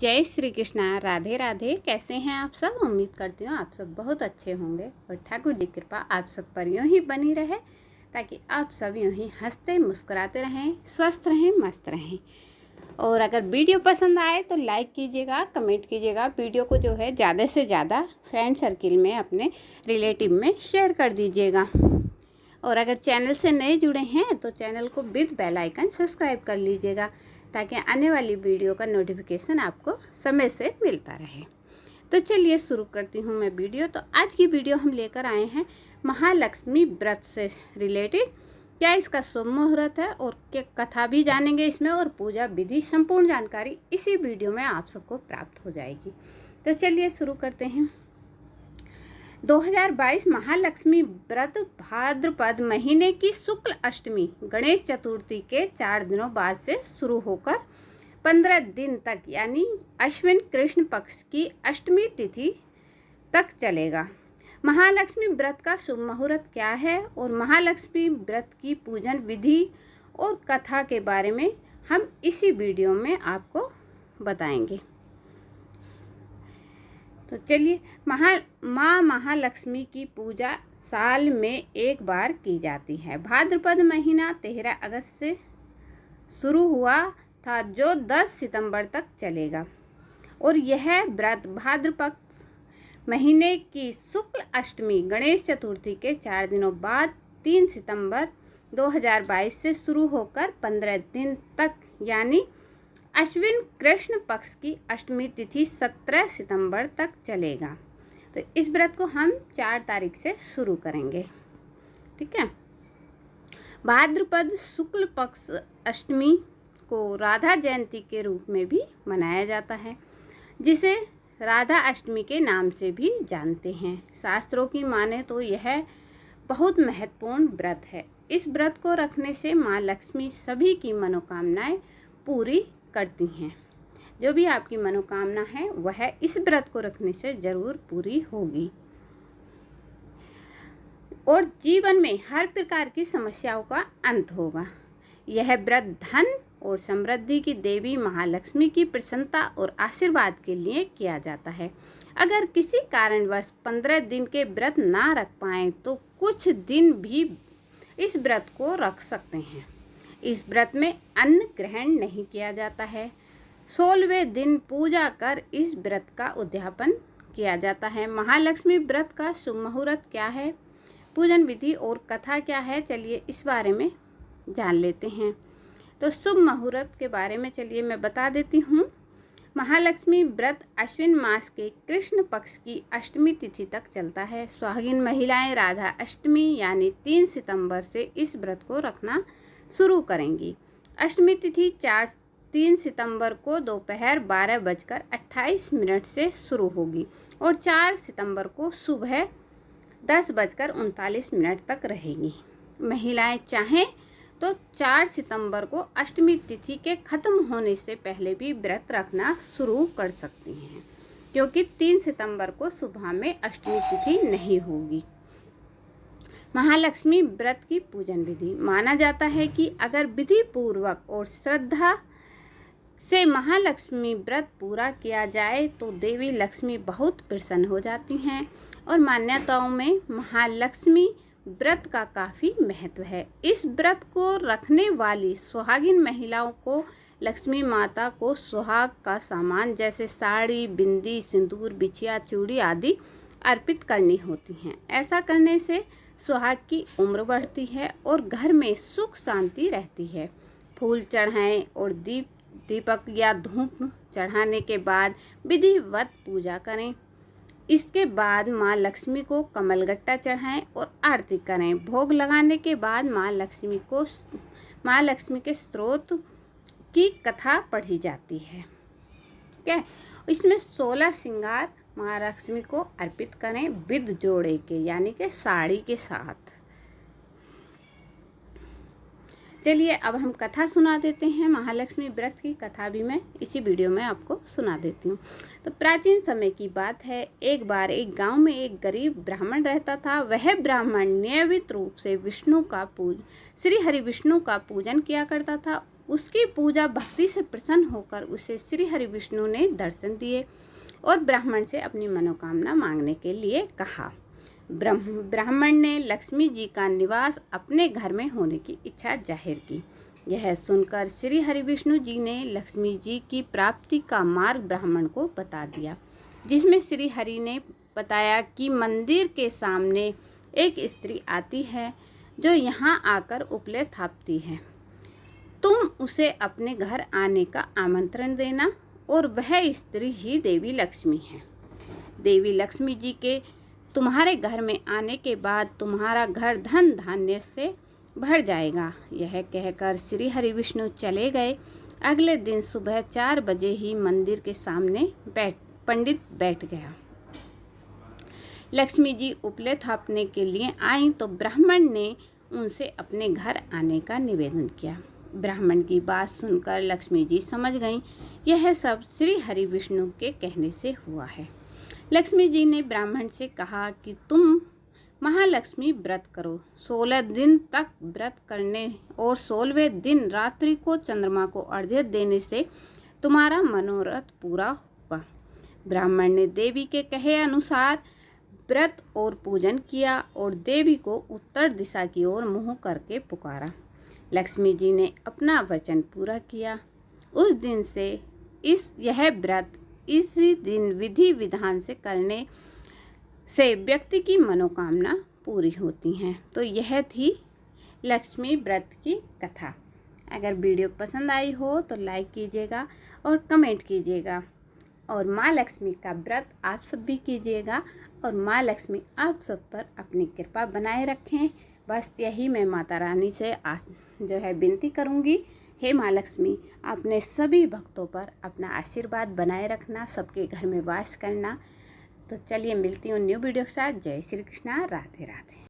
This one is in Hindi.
जय श्री कृष्णा। राधे राधे। कैसे हैं आप सब? उम्मीद करती हूँ आप सब बहुत अच्छे होंगे और ठाकुर जी की कृपा आप सब पर यूँ ही बनी रहे ताकि आप सब यूँ ही हंसते मुस्कुराते रहें, स्वस्थ रहें, मस्त रहें। और अगर वीडियो पसंद आए तो लाइक कीजिएगा, कमेंट कीजिएगा। वीडियो को जो है ज़्यादा से ज़्यादा फ्रेंड सर्किल में, अपने रिलेटिव में शेयर कर दीजिएगा। और अगर चैनल से नए जुड़े हैं तो चैनल को विद बेल आइकन सब्सक्राइब कर लीजिएगा ताकि आने वाली वीडियो का नोटिफिकेशन आपको समय से मिलता रहे। तो चलिए शुरू करती हूँ मैं वीडियो। तो आज की वीडियो हम लेकर आए हैं महालक्ष्मी व्रत से रिलेटेड। क्या इसका शुभ मुहूर्त है और क्या कथा भी जानेंगे इसमें, और पूजा विधि संपूर्ण जानकारी इसी वीडियो में आप सबको प्राप्त हो जाएगी। तो चलिए शुरू करते हैं। 2022 महालक्ष्मी व्रत भाद्रपद महीने की शुक्ल अष्टमी गणेश चतुर्थी के 4 दिनों बाद से शुरू होकर 15 दिन तक यानी अश्विन कृष्ण पक्ष की अष्टमी तिथि तक चलेगा। महालक्ष्मी व्रत का शुभ मुहूर्त क्या है और महालक्ष्मी व्रत की पूजन विधि और कथा के बारे में हम इसी वीडियो में आपको बताएंगे। तो चलिए, माँ महालक्ष्मी की पूजा साल में एक बार की जाती है। भाद्रपद महीना 13 अगस्त से शुरू हुआ था जो 10 सितंबर तक चलेगा और यह व्रत भाद्रपद महीने की शुक्ल अष्टमी गणेश चतुर्थी के 4 दिनों बाद 3 सितंबर 2022 से शुरू होकर 15 दिन तक यानी अश्विन कृष्ण पक्ष की अष्टमी तिथि 17 सितंबर तक चलेगा। तो इस व्रत को हम 4 तारीख से शुरू करेंगे। ठीक है। भाद्रपद शुक्ल पक्ष अष्टमी को राधा जयंती के रूप में भी मनाया जाता है, जिसे राधा अष्टमी के नाम से भी जानते हैं। शास्त्रों की माने तो यह बहुत महत्वपूर्ण व्रत है। इस व्रत को रखने से माँ लक्ष्मी सभी की मनोकामनाएं पूरी करती हैं। जो भी आपकी मनोकामना है वह इस व्रत को रखने से जरूर पूरी होगी और जीवन में हर प्रकार की समस्याओं का अंत होगा। यह व्रत धन और समृद्धि की देवी महालक्ष्मी की प्रसन्नता और आशीर्वाद के लिए किया जाता है। अगर किसी कारणवश 15 दिन के व्रत ना रख पाएं तो कुछ दिन भी इस व्रत को रख सकते हैं। इस व्रत में अन्न ग्रहण नहीं किया जाता है। 16वें दिन पूजा कर इस व्रत का उद्यापन किया जाता है। महालक्ष्मी व्रत का शुभ मुहूर्त क्या है, पूजन विधि और कथा क्या है, चलिए इस बारे में जान लेते हैं। तो शुभ मुहूर्त के बारे में चलिए मैं बता देती हूँ। महालक्ष्मी व्रत अश्विन मास के कृष्ण पक्ष की अष्टमी तिथि तक चलता है। सुहागिन महिलाएं राधा अष्टमी यानी 3 सितंबर से इस व्रत को रखना शुरू करेंगी। अष्टमी तिथि 3 सितंबर को दोपहर 12:28 से शुरू होगी और 4 सितंबर को सुबह 10:39 तक रहेगी। महिलाएं चाहें तो 4 सितंबर को अष्टमी तिथि के खत्म होने से पहले भी व्रत रखना शुरू कर सकती हैं, क्योंकि 3 सितंबर को सुबह में अष्टमी तिथि नहीं होगी। महालक्ष्मी व्रत की पूजन विधि। माना जाता है कि अगर विधि पूर्वक और श्रद्धा से महालक्ष्मी व्रत पूरा किया जाए तो देवी लक्ष्मी बहुत प्रसन्न हो जाती हैं और मान्यताओं में महालक्ष्मी व्रत का काफ़ी महत्व है। इस व्रत को रखने वाली सुहागिन महिलाओं को लक्ष्मी माता को सुहाग का सामान जैसे साड़ी, बिंदी, सिंदूर, बिछिया, चूड़ी आदि अर्पित करनी होती हैं। ऐसा करने से सुहाग की उम्र बढ़ती है और घर में सुख शांति रहती है। फूल चढ़ाएं और दीपक या धूप चढ़ाने के बाद विधिवत पूजा करें। इसके बाद माँ लक्ष्मी को कमलगट्टा चढ़ाएं और आरती करें। भोग लगाने के बाद माँ लक्ष्मी के स्तोत्र की कथा पढ़ी जाती है। ठीक है। इसमें 16 श्रृंगार माँ लक्ष्मी को अर्पित करें विद जोड़े के यानी कि साड़ी के साथ। चलिए अब हम कथा सुना देते हैं। महालक्ष्मी व्रत की कथा भी मैं इसी वीडियो में आपको सुना देती हूँ। तो प्राचीन समय की बात है। एक बार एक गांव में एक गरीब ब्राह्मण रहता था। वह ब्राह्मण नियमित रूप से श्री हरि विष्णु का पूजन किया करता था। उसकी पूजा भक्ति से प्रसन्न होकर उसे श्री हरि विष्णु ने दर्शन दिए और ब्राह्मण से अपनी मनोकामना मांगने के लिए कहा। ब्राह्मण ने लक्ष्मी जी का निवास अपने घर में होने की इच्छा जाहिर की। यह सुनकर श्री हरि विष्णु जी ने लक्ष्मी जी की प्राप्ति का मार्ग ब्राह्मण को बता दिया, जिसमें श्री हरि ने बताया कि मंदिर के सामने एक स्त्री आती है जो यहाँ आकर उपले थापती है। तुम उसे अपने घर आने का आमंत्रण देना और वह स्त्री ही देवी लक्ष्मी है। देवी लक्ष्मी जी के तुम्हारे घर में आने के बाद तुम्हारा घर धन धान्य से भर जाएगा। यह कहकर श्री हरि विष्णु चले गए। अगले दिन सुबह 4 बजे ही मंदिर के सामने पंडित बैठ गया। लक्ष्मी जी उपले थापने के लिए आई तो ब्राह्मण ने उनसे अपने घर आने का निवेदन किया। ब्राह्मण की बात सुनकर लक्ष्मी जी समझ गईं, यह सब श्री हरि विष्णु के कहने से हुआ है। लक्ष्मी जी ने ब्राह्मण से कहा कि तुम महालक्ष्मी व्रत करो। 16 दिन तक व्रत करने और 16वें दिन रात्रि को चंद्रमा को अर्घ्य देने से तुम्हारा मनोरथ पूरा होगा। ब्राह्मण ने देवी के कहे अनुसार व्रत और पूजन किया और देवी को उत्तर दिशा की ओर मुँह करके पुकारा। लक्ष्मी जी ने अपना वचन पूरा किया। उस दिन से यह व्रत इसी दिन विधि विधान से करने से व्यक्ति की मनोकामना पूरी होती हैं। तो यह थी लक्ष्मी व्रत की कथा। अगर वीडियो पसंद आई हो तो लाइक कीजिएगा और कमेंट कीजिएगा और माँ लक्ष्मी का व्रत आप सब भी कीजिएगा और माँ लक्ष्मी आप सब पर अपनी कृपा बनाए रखें। बस यही मैं माता रानी से विनती करूँगी। हे माँ लक्ष्मी, अपने सभी भक्तों पर अपना आशीर्वाद बनाए रखना, सबके घर में वास करना। तो चलिए मिलती हूँ न्यू वीडियो के साथ। जय श्री कृष्णा, राधे राधे।